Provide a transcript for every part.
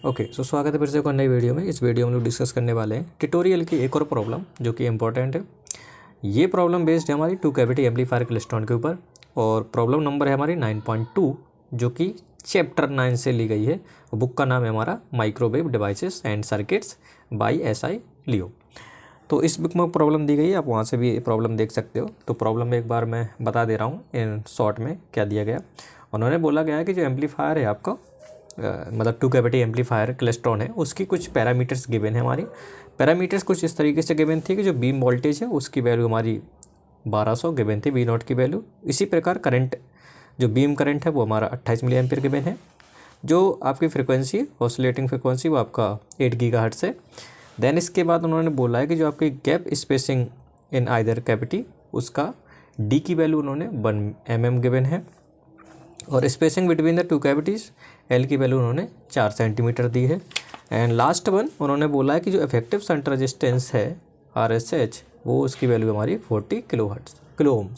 Okay so स्वागत है फिर से एक और नई वीडियो में। इस वीडियो में हम लोग डिस्कस करने वाले हैं ट्यूटोरियल की एक और प्रॉब्लम जो कि इम्पोर्टेंट है। ये प्रॉब्लम बेस्ड है हमारी टू कैविटी एम्पलीफायर क्लेस्ट्रॉन के ऊपर और प्रॉब्लम नंबर है हमारी 9.2 जो कि चैप्टर 9 से ली गई है। बुक का नाम है हमारा microwave devices and circuits by SI Liao. तो इस बुक में प्रॉब्लम दी गई है, आप वहाँ से भी प्रॉब्लम देख सकते हो। तो प्रॉब्लम एक बार मैं बता दे रहा हूँ इन शॉर्ट में क्या दिया गया। उन्होंने बोला गया है कि जो एम्पलीफायर है आपका मतलब टू कैविटी एम्पलीफायर क्लेस्ट्रॉन है, उसकी कुछ पैरामीटर्स गिवन है। हमारी पैरामीटर्स कुछ इस तरीके से गिवन थी कि जो बीम वोल्टेज है उसकी वैल्यू हमारी 1200 गिवन थी, V0 की वैल्यू। इसी प्रकार करंट जो बीम करंट है वो हमारा 28 मिली एम्पीयर गिवन है। जो आपकी फ्रिक्वेंसी ऑसिलेटिंग फ्रिक्वेंसी वो आपका 8 गीगाहर्ट्ज़ है। देन इसके बाद उन्होंने बोला है कि जो आपकी gap spacing in either cavity उसका D की वैल्यू उन्होंने 1 mm गिवन है और spacing between the two cavities L की वैल्यू उन्होंने 4 सेंटीमीटर दी है। एंड लास्ट वन उन्होंने बोला है कि जो इफेक्टिव शंट रेजिस्टेंस है RSH वो उसकी वैल्यू हमारी 40 किलो ओम।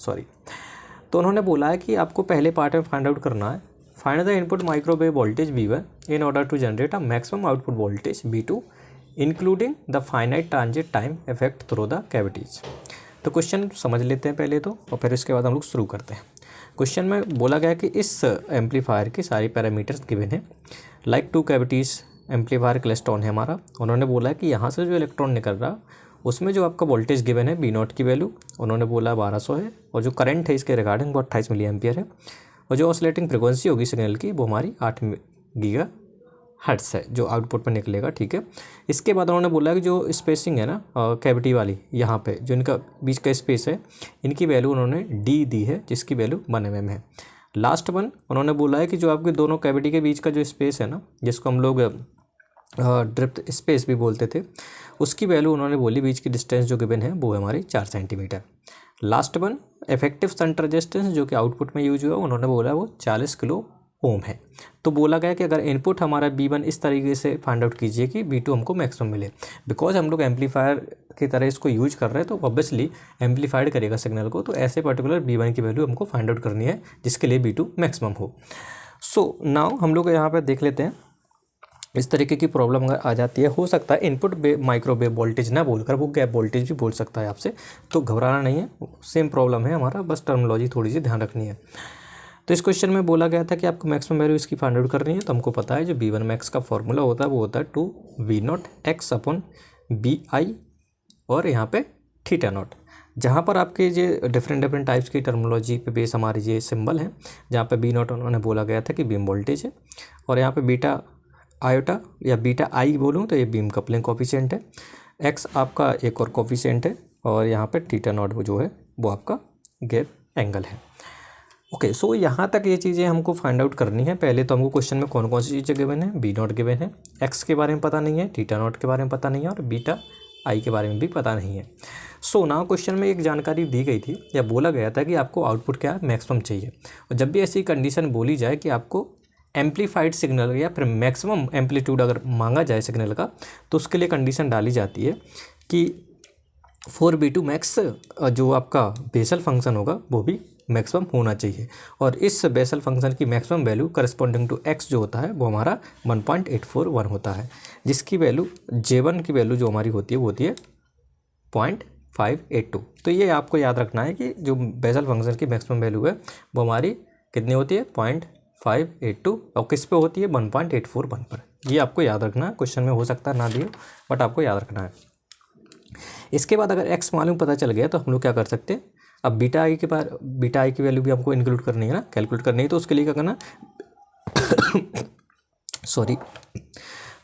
तो उन्होंने बोला है कि आपको पहले पार्ट में फाइंड आउट करना है, find the input microwave voltage V1 in order to generate a maximum output voltage V2 including the finite transit time effect through the cavities. तो क्वेश्चन समझ लेते हैं पहले तो, और फिर इसके बाद हम लोग शुरू करते हैं। क्वेश्चन में बोला गया कि इस एम्पलीफायर की सारी पैरामीटर्स गिवन है। Like two cavities amplifier klystron है हमारा। उन्होंने बोला कि यहाँ से जो इलेक्ट्रॉन निकल रहा उसमें जो आपका वोल्टेज गिवन है V0 की वैल्यू उन्होंने बोला 1200 है और जो करंट है इसके रिगार्डिंग वो 28 मिली एम्पियर है और जो ऑसिलेटिंग फ्रिक्वेंसी होगी सिग्नल की वो हमारी 8 गीगाहर्ट्ज़ है जो आउटपुट में निकलेगा। ठीक है, इसके बाद उन्होंने बोला कि जो स्पेसिंग है ना कैविटी वाली, यहाँ पे जो इनका बीच का स्पेस है इनकी वैल्यू उन्होंने D दी है जिसकी वैल्यू 1 mm है। लास्ट वन उन्होंने बोला है कि जो आपके दोनों कैविटी के बीच का जो स्पेस है ना जिसको हम लोग ड्रिफ्ट स्पेस भी बोलते थे, उसकी वैल्यू उन्होंने बोली बीच की डिस्टेंस जो गिवन है वो है हमारी 4 centimetre. Last one effective shunt resistance जो कि आउटपुट में यूज हुआ उन्होंने बोला वो 40 किलो ओम है। तो बोला गया कि अगर इनपुट हमारा B1 इस तरीके से फाइंड आउट कीजिए कि B2 हमको मैक्सिमम मिले। बिकॉज हम लोग एम्पलीफायर की तरह इसको यूज कर रहे हैं तो ऑब्वियसली एम्पलीफाइड करेगा सिग्नल को, तो ऐसे पर्टिकुलर B1 की वैल्यू हमको फाइंड आउट करनी है जिसके लिए B2 मैक्सिमम हो। सो नाउ हम लोग यहाँ पर देख लेते हैं। इस तरीके की प्रॉब्लम अगर आ जाती है, हो सकता है इनपुट माइक्रोवेव वोल्टेज ना बोलकर वो गैप वोल्टेज भी बोल सकता है आपसे, तो घबराना नहीं है, सेम प्रॉब्लम है हमारा, बस टर्मिनोलॉजी थोड़ी सी ध्यान रखनी है। तो इस क्वेश्चन में बोला गया था कि आपको मैक्सिमम वैल्यू इसकी फाइंड आउट करनी है। तो हमको पता है जो V1 मैक्स का फॉर्मूला होता है वो होता है 2V0 x अपॉन BI और यहाँ पे थीटा नॉट। जहाँ पर आपके ये डिफरेंट टाइप्स की टर्मिनोलॉजी पे बेस हमारी ये सिंबल है, जहाँ पे B0 उन्होंने बोला गया था कि बीम वोल्टेज है और यहाँ पे बीटा आयोटा या बीटा आई बोलूँ तो ये बीम कपलिंग कोफिशिएंट है, एक्स आपका एक और कोफिशिएंट है और यहाँ पे थीटा नॉट जो है वो आपका गैप एंगल है। ओके सो यहाँ तक ये चीज़ें हमको फाइंड आउट करनी है। पहले तो हमको क्वेश्चन में कौन कौन सी चीज़ें गिवन है, B0 गिवन है, एक्स के बारे में पता नहीं है, थीटा नॉट के बारे में पता नहीं है और बीटा आई के बारे में भी पता नहीं है। सो नाउ क्वेश्चन में एक जानकारी दी गई थी या बोला गया था कि आपको आउटपुट क्या मैक्सिमम चाहिए, और जब भी ऐसी कंडीशन बोली जाए कि आपको एम्पलीफाइड सिग्नल या फिर मैक्सिमम एम्पलीट्यूड अगर मांगा जाए सिग्नल का, तो उसके लिए कंडीशन डाली जाती है कि 4B2 मैक्स जो आपका बेसल फंक्शन होगा वो भी मैक्सिमम होना चाहिए और इस बेसल फंक्शन की maximum value corresponding to x जो होता है वो हमारा 1.841 होता है, जिसकी वैल्यू J1 की वैल्यू जो हमारी होती है वो होती है 0.582। तो ये आपको याद रखना है कि जो बेसल फंक्शन की मैक्सिमम वैल्यू है वो हमारी कितनी होती है 0.582 और किस पे होती है 1.841 पर। ये आपको याद रखना है, क्वेश्चन में हो सकता है ना दिए बट आपको याद रखना है। इसके बाद अगर x मालूम पता चल गया तो हम लोग क्या कर सकते हैं, अब बीटा आई की वैल्यू भी हमको इंक्लूड करनी है ना, कैलकुलेट करनी है। तो उसके लिए क्या करना सॉरी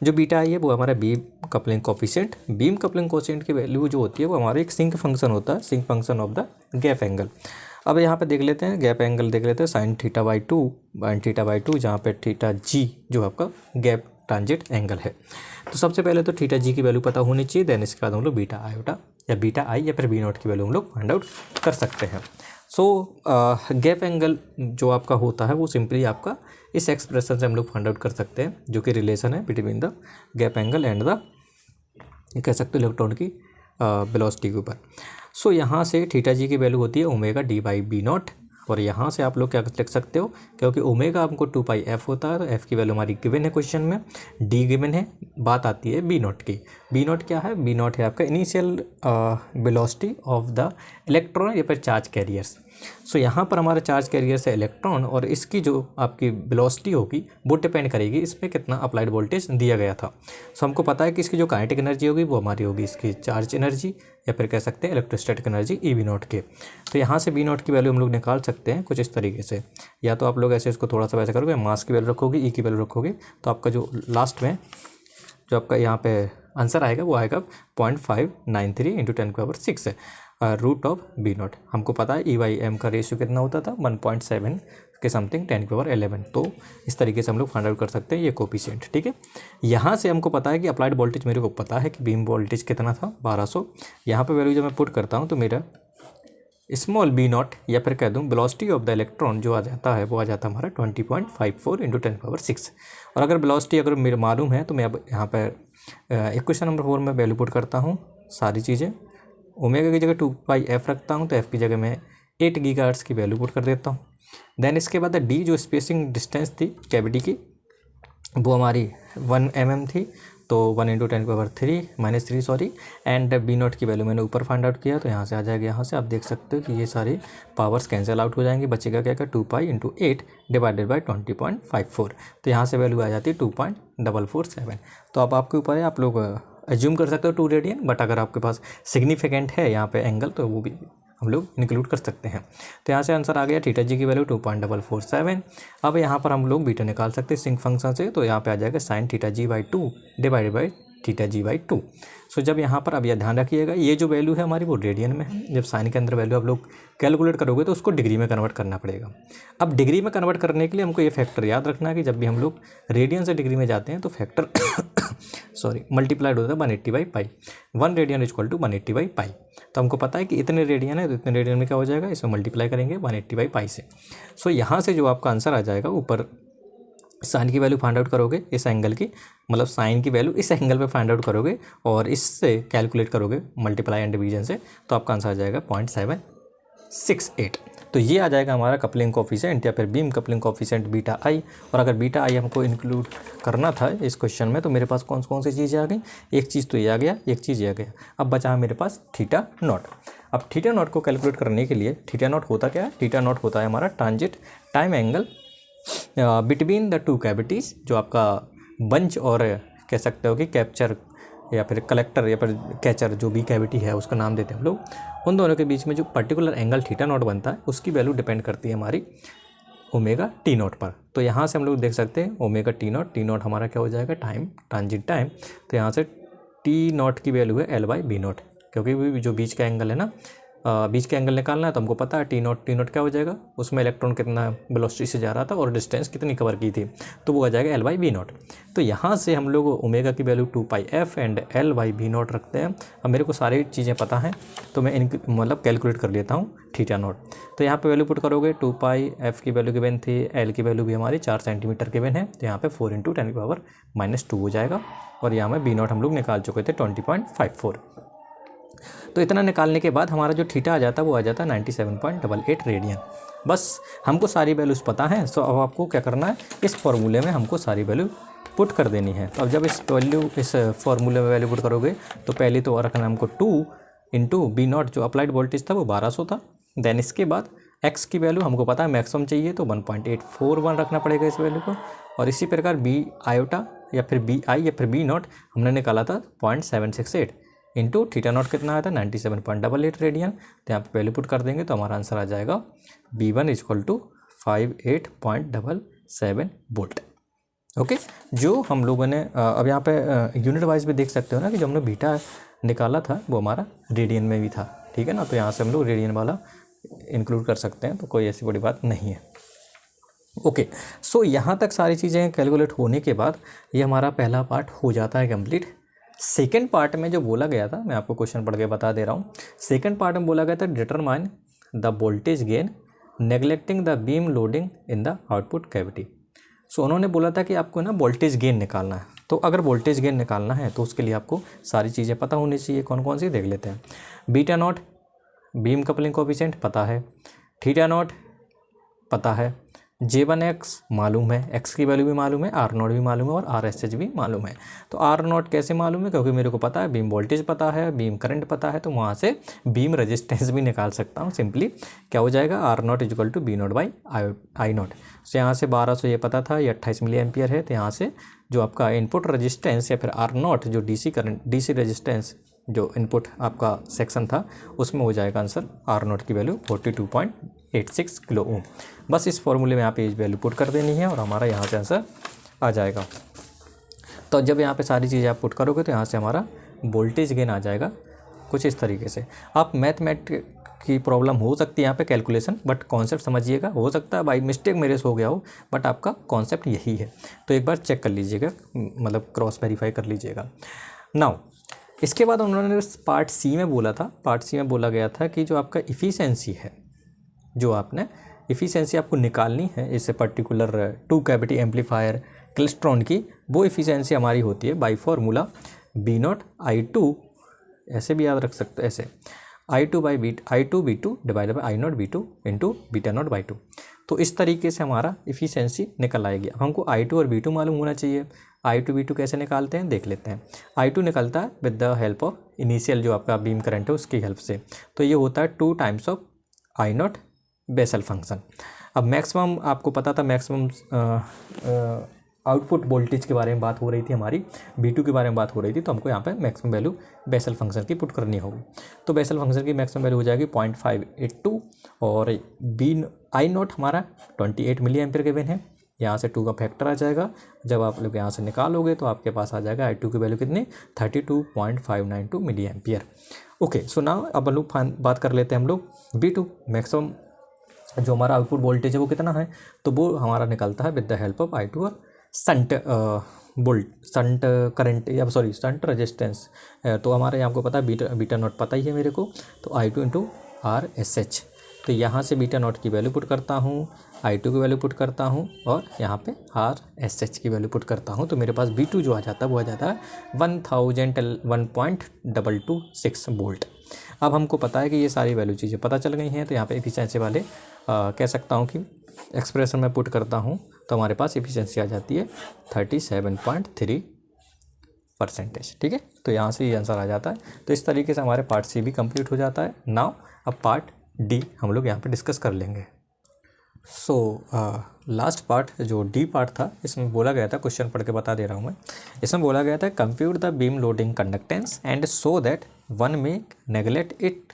जो बीटा आई है वो हमारा beam coupling coefficient, beam coupling coefficient की वैल्यू जो होती है वो हमारा एक सिंक फंक्शन होता है, sinc function of the gap angle. अब यहाँ पे देख लेते हैं गैप एंगल, देख लेते हैं साइन थीटा बाई टू जहाँ पे थीटा जी जो आपका गैप ट्रांजिट एंगल है। तो सबसे पहले तो थीटा जी की वैल्यू पता होनी चाहिए, देन इसके बाद हम लोग बीटा आयोटा या बीटा आई या फिर B0 की वैल्यू हम लोग फाइंड आउट कर सकते हैं। सो गैप एंगल जो आपका होता है वो सिंपली आपका इस एक्सप्रेशन से हम लोग फाइंड आउट कर सकते हैं, जो कि रिलेशन है between the gap angle and the कह सकते हो इलेक्ट्रॉन की वेलोसिटी के ऊपर। सो यहाँ से थीटा जी की वैल्यू होती है ओमेगा D/B0 और यहाँ से आप लोग क्या लिख सकते हो, क्योंकि ओमेगा हमको 2πf होता है तो एफ़ की वैल्यू हमारी गिवन है क्वेश्चन में, डी गिवन है। बात आती है बी नॉट की। बी नॉट क्या है? बी नॉट है आपका initial velocity of the electron या फिर चार्ज कैरियर्स। सो यहाँ पर हमारा चार्ज कैरियर्स है इलेक्ट्रॉन, और इसकी जो आपकी वेलोसिटी होगी वो डिपेंड करेगी इसमें कितना अप्लाइड वोल्टेज दिया गया था। सो हमको पता है कि इसकी जो काइनेटिक एनर्जी होगी वो हमारी होगी इसकी चार्ज एनर्जी, या फिर कह सकते हैं electrostatic energy E B naught के। तो यहाँ से बी नॉट की वैल्यू हम लोग निकाल सकते हैं कुछ इस तरीके से। या तो आप लोग ऐसे इसको थोड़ा सा वैसे करोगे, मास की वैल्यू रखोगे, ई की वैल्यू रखोगे, तो आपका जो लास्ट में जो आपका यहाँ पे आंसर आएगा वो आएगा 0.593 into 10⁻6 root of B naught. हमको पता है E/m का रेशियो कितना होता था, 1.7 के समथिंग 10⁻11। तो इस तरीके से हम लोग फाइंड आउट कर सकते हैं ये कोफिशिएंट। ठीक है, यहाँ से हमको पता है कि अप्लाइड वोल्टेज मेरे को पता है कि बीम वोल्टेज कितना था, 1200। यहाँ पे वैल्यू जब मैं पुट करता हूँ तो मेरा स्मॉल बी नॉट या फिर कह दूँ वेलोसिटी ऑफ द इलेक्ट्रॉन जो आ जाता है वो आ जाता है हमारा 20.54 इंटू 10⁻6। और अगर वेलोसिटी अगर मेरे मालूम है तो मैं अब यहाँ पर इक्वेशन नंबर 4 में वैल्यू पुट करता हूँ सारी चीज़ें। ओमेगा की जगह 2πf रखता हूँ तो एफ की जगह मैं 8 गीगाहर्ट्ज़ की वैल्यू पुट कर देता हूँ। देन इसके बाद डी जो स्पेसिंग डिस्टेंस थी कैविटी की वो हमारी 1 mm थी, तो 1 into 10⁻3 sorry. And B naught की वैल्यू मैंने ऊपर फाइंड आउट किया तो यहाँ से आ जाएगा। यहाँ से आप देख सकते हो कि ये सारी पावर्स कैंसिल आउट हो जाएंगी, बचेगा क्या क्या 2π इंटू 8 डिवाइडेड बाई 20.54। तो यहाँ से वैल्यू आ जाती है 2.447। तो अब आपके ऊपर है, आप लोग एज्यूम कर सकते हो 2 रेडियन, बट अगर आपके पास सिग्निफिकेंट है यहाँ पे एंगल तो वो भी हम लोग इंक्लूड कर सकते हैं। तो यहाँ से आंसर आ गया थीटा जी की वैल्यू 2.447। अब यहाँ पर हम लोग बीटा निकाल सकते हैं सिंक फंक्शन से, तो यहाँ पे आ जाएगा sine theta G by 2 divided by theta G by 2। So जब यहाँ पर अब यह ध्यान रखिएगा ये जो वैल्यू है हमारी वो रेडियन में है। जब साइन के अंदर वैल्यू आप लोग कैलकुलेट करोगे तो उसको डिग्री में कन्वर्ट करना पड़ेगा। अब डिग्री में कन्वर्ट करने के लिए हमको ये फैक्टर याद रखना है कि जब भी हम लोग रेडियन से डिग्री में जाते हैं तो फैक्टर सॉरी मल्टीप्लाइड होता है 180/π। 1 रेडियन इक्वल टू 180/π। तो हमको पता है कि इतने रेडियन है तो इतने रेडियन में क्या हो जाएगा, इसमें मल्टीप्लाई करेंगे 180/π से। सो यहाँ से जो आपका आंसर आ जाएगा, ऊपर साइन की वैल्यू फाइंड आउट करोगे इस एंगल की, मतलब साइन की वैल्यू इस एंगल पे फाइंड आउट करोगे और इससे कैलकुलेट करोगे मल्टीप्लाई एंड डिवीजन से, तो आपका आंसर आ जाएगा 0.768। तो ये आ जाएगा हमारा कपलिंग कोफिशिएंट या फिर बीम कपलिंग कोफिशिएंट बीटा आई। और अगर बीटा आई हमको इंक्लूड करना था इस क्वेश्चन में तो मेरे पास कौन कौन सी चीज़ें आ गई, एक चीज़ तो ये आ गया, एक चीज़ ये आ गया। अब बचा मेरे पास थीटा नॉट। अब थीटा नॉट को कैलकुलेट करने के लिए थीटा नॉट होता क्या है, थीटा नॉट होता है हमारा transit time angle between the two cavities. जो आपका बंच और कह सकते हो कि कैप्चर या फिर कलेक्टर या फिर कैचर जो भी कैविटी है उसका नाम देते हैं हम लोग, उन दोनों के बीच में जो पर्टिकुलर एंगल थीटा नॉट बनता है उसकी वैल्यू डिपेंड करती है हमारी ओमेगा टी नॉट पर। तो यहाँ से हम लोग देख सकते हैं ओमेगा टी नॉट हमारा क्या हो जाएगा, टाइम, ट्रांजिट टाइम। तो यहाँ से टी नॉट की वैल्यू है L/b नॉट, क्योंकि जो बीच का एंगल है ना, बीच का एंगल निकालना है तो हमको पता है टी नॉट क्या हो जाएगा, उसमें इलेक्ट्रॉन कितना वेलोसिटी से जा रहा था और डिस्टेंस कितनी कवर की थी, तो वो आ जाएगा L/b नॉट। तो यहाँ से हम लोग ओमेगा की value 2πf and L/b not रखते हैं। अब मेरे को सारी चीज़ें पता हैं तो मैं इन मतलब कैलकुलेट कर लेता हूँ थीटा नॉट। तो यहाँ पे वैल्यू पुट करोगे 2πf की वैल्यू गिवन थी, L की वैल्यू भी हमारी 4 सेंटीमीटर गिवन है, तो यहाँ पे 4 इंटू 10⁻2 हो जाएगा। और यहाँ में बी नॉट हम लोग निकाल चुके थे 20.54। तो इतना निकालने के बाद हमारा जो थीटा आ जाता है वो आ जाता है 97.88 रेडियन। बस हमको सारी वैल्यूज़ पता हैं। सो अब आपको क्या करना है, इस फॉर्मूले में हमको सारी वैल्यू पुट कर देनी है। तो अब जब इस फॉर्मूले में वैल्यू पुट करोगे तो पहले तो रखना हमको 2 इंटू बी नॉट, जो अप्लाइड वोल्टेज था वो 1200 था। देन इसके बाद एक्स की वैल्यू हमको पता है मैक्सिमम चाहिए तो 1.841 रखना पड़ेगा इस वैल्यू को। और इसी प्रकार बी आयोटा या फिर बी आई या फिर बी नॉट हमने निकाला था 0.768 इंटू थीटा नॉट कितना आया था 97.88 रेडियन। तो यहाँ पे वैल्यू पुट कर देंगे तो हमारा आंसर आ जाएगा B1 equal to 58.77 volt. Okay, जो हम लोगों ने अब यहाँ पे यूनिट वाइज भी देख सकते हो ना कि जो हमने बीटा निकाला था वो हमारा रेडियन में भी था, ठीक है ना। तो यहाँ से हम लोग रेडियन वाला इंक्लूड कर सकते हैं, तो कोई ऐसी बड़ी बात नहीं है। ओके, सो यहाँ तक सारी चीज़ें कैलकुलेट होने के बाद ये हमारा पहला पार्ट हो जाता है कंप्लीट। सेकेंड पार्ट में जो बोला गया था, मैं आपको क्वेश्चन पढ़ के बता दे रहा हूँ। सेकेंड पार्ट में बोला गया था determine the voltage gain neglecting the beam loading in the output cavity. So उन्होंने बोला था कि आपको ना वोल्टेज गेन निकालना है। तो अगर वोल्टेज गेन निकालना है तो उसके लिए आपको सारी चीज़ें पता होनी चाहिए। कौन कौन सी देख लेते हैं। Beta not beam coupling coefficient पता है, थीटा नॉट पता है, J1X मालूम है, X की वैल्यू भी मालूम है, R0 भी मालूम है और RSH भी मालूम है। तो R0 कैसे मालूम है? क्योंकि मेरे को पता है बीम वोल्टेज पता है, बीम करंट पता है, तो वहाँ से बीम रेजिस्टेंस भी निकाल सकता हूँ। सिंपली क्या हो जाएगा, R0 इक्वल टू B0/I0। तो यहाँ से 1200 ये पता था, ये 28 मिली एम्पियर है। तो यहाँ से जो आपका इनपुट रेजिस्टेंस या फिर R0 जो DC करंट, DC रेजिस्टेंस जो इनपुट आपका सेक्शन था, उसमें हो जाएगा आंसर R0 की वैल्यू 42.86 किलो ओम। बस इस फॉर्मूले में यहाँ पे वैल्यू पुट कर देनी है और हमारा यहाँ से आंसर आ जाएगा। तो जब यहाँ पे सारी चीज़ें आप पुट करोगे तो यहाँ से हमारा वोल्टेज गेन आ जाएगा कुछ इस तरीके से। आप मैथमेटिक की प्रॉब्लम हो सकती है यहाँ पे कैलकुलेशन, बट कॉन्सेप्ट समझिएगा। हो सकता है बाई मिस्टेक मेरे से हो गया हो, बट आपका कॉन्सेप्ट यही है। तो एक बार चेक कर लीजिएगा, मतलब क्रॉस वेरीफाई कर लीजिएगा। नाउ इसके बाद उन्होंने पार्ट सी में बोला था, पार्ट सी में बोला गया था कि जो आपका इफ़िशेंसी है, जो आपने इफ़िशेंसी आपको निकालनी है इस पर्टिकुलर 2 कैविटी एम्पलीफायर क्लेस्ट्रॉन की, वो इफ़िशेंसी हमारी होती है बाई फार्मूला B0I2, ऐसे भी याद रख सकते हैं, ऐसे I2/I2B2 divided by I0B2 into β0/2। तो इस तरीके से हमारा इफ़िशेंसी निकल आएगी। अब हमको I2 और B2 मालूम होना चाहिए। I2B2 कैसे निकालते हैं देख लेते हैं। I2 निकलता है with the help of initial जो आपका बीम करंट है उसकी हेल्प से। तो ये होता है 2 times of I0 Bessel function. अब मैक्सिमम आपको पता था, मैक्सिमम आउटपुट वोल्टेज के बारे में बात हो रही थी हमारी, B2 के बारे में बात हो रही थी, तो हमको यहाँ पे मैक्सिमम वैल्यू बेसल फंक्शन की पुट करनी होगी। तो बेसल फंक्शन की मैक्सिमम वैल्यू हो जाएगी 0.582 और I0 हमारा 28 मिली एम्पियर गिवन है। यहाँ से 2 का फैक्टर आ जाएगा। जब आप लोग यहाँ से निकालोगे तो आपके पास आ जाएगा I2 की वैल्यू कितनी, 32.592 milliampere. Okay, so now अब लोग बात कर लेते हैं हम लोग B2 मैक्सिमम जो हमारा आउटपुट वोल्टेज है वो कितना है, तो वो हमारा निकलता है with the help of I2 और संट करंट या संट रेजिस्टेंस। तो हमारे यहाँ आपको पता है β0 पता ही है मेरे को, तो I2 इंटू RSH। तो यहाँ से β0 की वैल्यू पुट करता हूँ, I2 की वैल्यू पुट करता हूँ और यहाँ पे RSH की वैल्यू पुट करता हूँ। तो मेरे पास B2 जो आ जाता है वो आ जाता है 1,226 वोल्ट। अब हमको पता है कि ये सारी वैल्यू चीज़ें पता चल गई हैं। तो यहाँ पे एफिशिएंसी वाले कह सकता हूँ कि एक्सप्रेशन में पुट करता हूँ तो हमारे पास एफिशिएंसी आ जाती है 37.3%। ठीक है, तो यहाँ से ये आंसर आ जाता है। तो इस तरीके से हमारे पार्ट सी भी कंप्लीट हो जाता है। नाउ अब पार्ट डी हम लोग यहाँ पे डिस्कस कर लेंगे। सो लास्ट पार्ट जो डी पार्ट था, इसमें बोला गया था, क्वेश्चन पढ़ के बता दे रहा हूँ मैं। इसमें बोला गया था compute the beam loading conductance and so that one may neglect it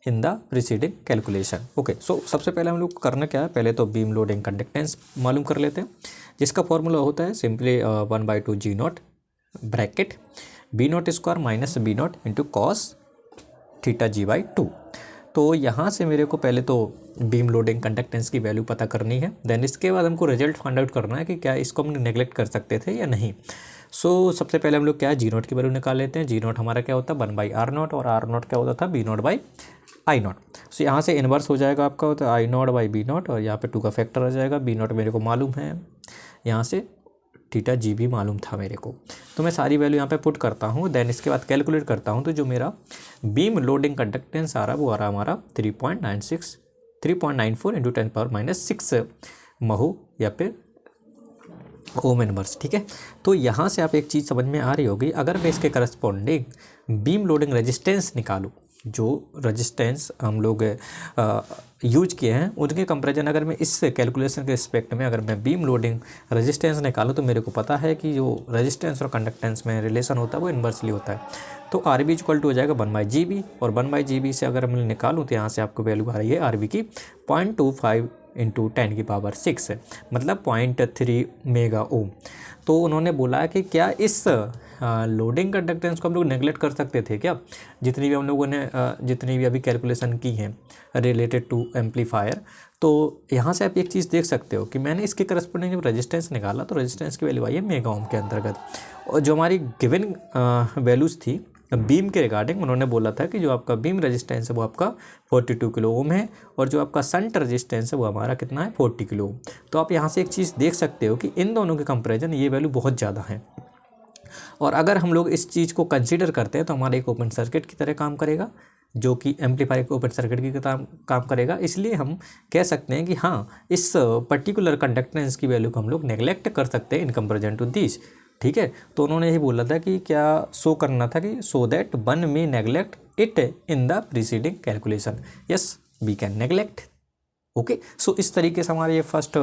in the preceding calculation. Okay, so सबसे पहले हम लोग करना क्या है, पहले तो बीम लोडिंग कंडक्टेंस मालूम कर लेते हैं, जिसका फॉर्मूला होता है simply 1/2 G0 bracket B0² minus B0 into cos theta G/2। तो यहाँ से मेरे को पहले तो बीम लोडिंग कंडक्टेंस की वैल्यू पता करनी है, देन इसके बाद हमको रिजल्ट फाइंड आउट करना है कि क्या इसको हम नेगलेक्ट कर सकते थे या नहीं। सो सबसे पहले हम लोग क्या है, G0 की वैल्यू निकाल लेते हैं। G0 हमारा क्या होता है 1/R0 और R0 क्या होता था B0/I0। सो यहाँ से इन्वर्स हो जाएगा आपका होता है I0/B0 और यहाँ पे 2 का फैक्टर आ जाएगा। B0 मेरे को मालूम है, यहाँ से थीटा G भी मालूम था मेरे को, तो मैं सारी वैल्यू यहाँ पे पुट करता हूँ। देन इसके बाद कैलकुलेट करता हूँ, तो जो मेरा बीम लोडिंग कंडक्टेंस आ रहा है वो आ रहा हमारा 3.94 इंटू 10⁻⁻6 महू या फिर ओम इनवर्स। ठीक है, तो यहाँ से आप एक चीज़ समझ में आ रही होगी, अगर मैं इसके करस्पॉन्डिंग बीम लोडिंग रेजिस्टेंस निकालूँ, जो रेजिस्टेंस हम लोग यूज किए हैं उनके कंपैरिजन अगर मैं इस कैलकुलेशन के रिस्पेक्ट में अगर मैं बीम लोडिंग रेजिस्टेंस निकालूँ, तो मेरे को पता है कि जो रेजिस्टेंस और कंडक्टेंस में रिलेशन होता है वो इन्वर्सली होता है। तो RB इक्वल टू हो जाएगा 1/GB और 1/GB से अगर मैं निकालूँ तो यहाँ से आपको वैल्यू आ रही है RB की 0.25 इंटू 10⁻⁶, मतलब 0.3 मेगा ओम। तो उन्होंने बोला कि क्या इस लोडिंग कंडक्टेंस को हम लोग नेगलेक्ट कर सकते थे क्या, जितनी भी हम लोगों ने जितनी भी अभी कैलकुलेशन की हैं रिलेटेड टू एम्पलीफायर। तो यहाँ से आप एक चीज़ देख सकते हो कि मैंने इसके करस्पॉन्डिंग जब रेजिस्टेंस निकाला तो रेजिस्टेंस की वैल्यू आई है मेगा ओम के अंतर्गत, और जो हमारी गिवन वैल्यूज़ थी बीम के रिगार्डिंग उन्होंने बोला था कि जो आपका बीम रेजिस्टेंस है वो आपका 42 किलो ओम है और जो आपका शंट रेजिस्टेंस है वो हमारा कितना है 40 किलो ओम। तो आप यहाँ से एक चीज़ देख सकते हो कि इन दोनों के कंपैरिजन ये वैल्यू बहुत ज़्यादा है, और अगर हम लोग इस चीज़ को कंसीडर करते हैं तो हमारा एक ओपन सर्किट की तरह काम करेगा। जो कि एम्पलीफायर के ओपन सर्किट की काम करेगा। इसलिए हम कह सकते हैं कि हाँ, इस पर्टिकुलर कंडक्टेंस की वैल्यू को हम लोग नेगलेक्ट कर सकते हैं इन कंपेरिजन टू दिस। ठीक है, तो उन्होंने यही बोला था कि क्या शो करना था कि so that one may neglect it in the preceding calculation. Yes, we can neglect. Okay, so इस तरीके से हमारी ये फर्स्ट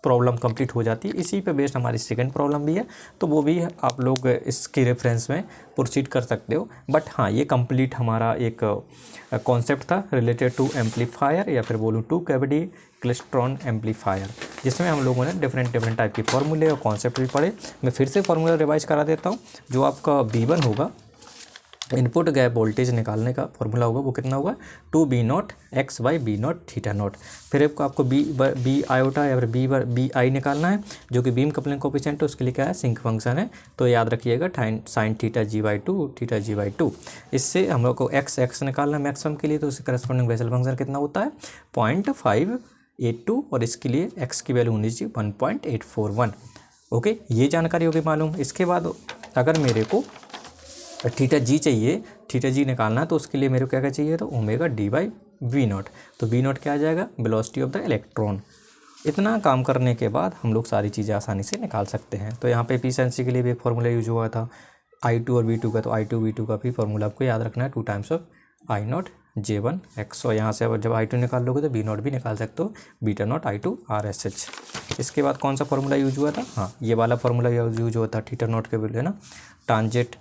प्रॉब्लम कंप्लीट हो जाती है। इसी पे बेस्ड हमारी सेकंड प्रॉब्लम भी है, तो वो भी आप लोग इसकी रेफरेंस में प्रोसीड कर सकते हो। बट हाँ, ये कंप्लीट हमारा एक कॉन्सेप्ट था रिलेटेड टू एम्पलीफायर या फिर बोलूँ टू कैविटी क्लेस्ट्रॉन एम्पलीफायर, जिसमें हम लोगों ने डिफरेंट टाइप के फॉर्मूले और कॉन्सेप्ट भी पढ़े। मैं फिर से फॉर्मूला रिवाइज करा देता हूँ। जो आपका V1 होगा, इनपुट गैप वोल्टेज निकालने का फॉर्मूला होगा, वो कितना होगा 2B0 x by B0 theta not. फिर आपको बी आयोटा या फिर बी आई निकालना है, जो कि बीम कपलिंग कोएफिशिएंट है, उसके लिए क्या है, सिंक फंक्शन है। तो याद रखिएगा sine theta G by two. इससे हम लोग को एक्स निकालना है मैक्सिमम के लिए, तो उसके करस्पॉन्डिंग बेसल फंक्शन कितना होता है 0.582, और इसके लिए एक्स की वैल्यू होनी चाहिए 1.841। ओके, ये जानकारी होगी मालूम। इसके बाद अगर मेरे को थीटा जी चाहिए, थीटा जी निकालना है, तो उसके लिए मेरे को क्या क्या चाहिए, तो omega D by V naught. तो वी नॉट क्या आ जाएगा, वेलोसिटी ऑफ द इलेक्ट्रॉन। इतना काम करने के बाद हम लोग सारी चीज़ें आसानी से निकाल सकते हैं। तो यहाँ पे एफिशिएंसी के लिए भी एक फार्मूला यूज हुआ था I2 और V2 का, तो I2 V2 का भी फार्मूला आपको याद रखना है 2 times of I0 J1 X। और यहाँ से अब जब I2 निकाल लोगे तो V0 भी निकाल सकते हो, बीटा नॉट I2 RSH। इसके बाद कौन सा फार्मूला यूज हुआ था, हाँ ये वाला फार्मूला यूज हुआ था थीटा नॉट के वैल्यू है ना, transit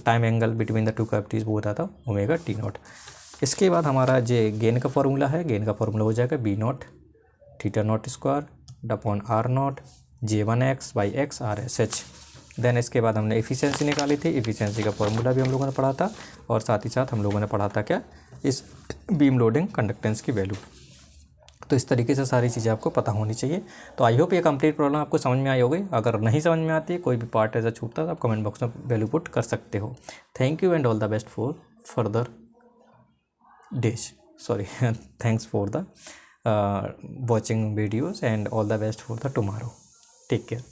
time angle between the two cavities वो होता था ओमेगा टी नॉट। इसके बाद हमारा जो गेन का फार्मूला है, गेन का फार्मूला हो जाएगा B0 theta naught square upon R0 J1 X by X RSH। Then इसके बाद हमने एफिशिएंसी निकाली थी, एफिशिएंसी का फार्मूला भी हम लोगों ने पढ़ा था, और साथ ही साथ हम लोगों ने पढ़ा था क्या, इस बीम लोडिंग कंडक्टेंस की वैल्यू। तो इस तरीके से सारी चीज़ें आपको पता होनी चाहिए। तो आई होप ये कंप्लीट प्रॉब्लम आपको समझ में आई होगी। अगर नहीं समझ में आती है, कोई भी पार्ट ऐसा छूटता है, तो आप कमेंट बॉक्स में वैल्यू पुट कर सकते हो। Thank you and all the best for further days, sorry thanks for the watching videos and all the best for the tomorrow. Take care.